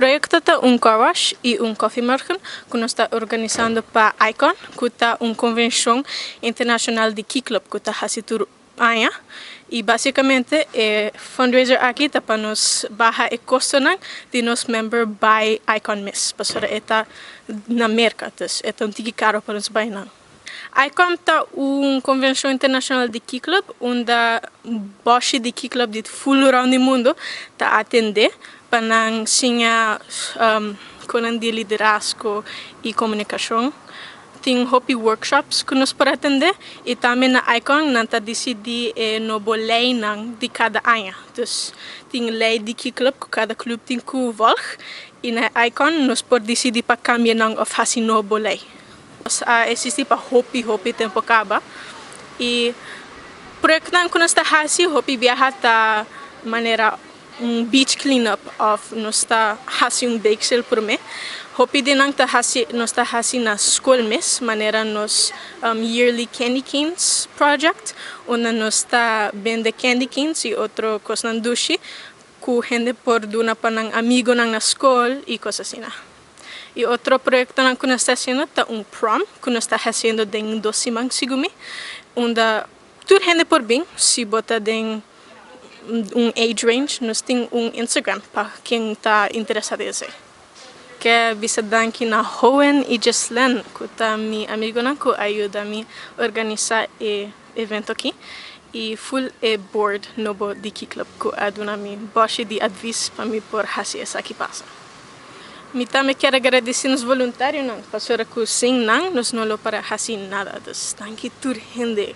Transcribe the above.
proyecto está un carwash y un coffee merchant que nos está organizando para ICON, que está una convención internacional de Key Club que está haciendo año. Y básicamente el fundraiser aquí está para nos baha e gastonan de nos member by ICON mes. Pasora está na Merca, dus está un tiki caro para nos bainar. ICON está uma convenção internacional de Key Club, onde boche de Key Club de full around o mundo está atender para ensinar com de liderazgo e comunicação. Tem hobby workshops que nos para atender e também na ICON nós decidimos no bolei de cada ano. Então, tem lei de Key Club que cada clube tem que voltar e na ICON nós podemos decidir para cambiar of haci no bolei. Existe para hopi tempo acaba e projeto que nós está haci hopi viaja ta maneira beach cleanup of nós está haci bake sale por mês hopi de nós está haci na escola mês maneira nos yearly candy canes project onde nós está vende candy canes e outro coisa dushi que gente por duna para amigo na escola e coisa assim. E outro projeto que nós está fazendo é prom, que nós está fazendo em 2 semanas, onde tudo gente por bem, se bota em age range, nós temos Instagram para quem está interessado em isso. Que visitar aqui na Hohen e Jeslen, que está meu amigo que ajuda a organizar o evento aqui. E full board novo de Key Club, que aduna mi boche de advice para mim por haci esaki passa. Eu também quero agradecer aos voluntários, pastora que sem nós não para haci nada, então tem que tudo gente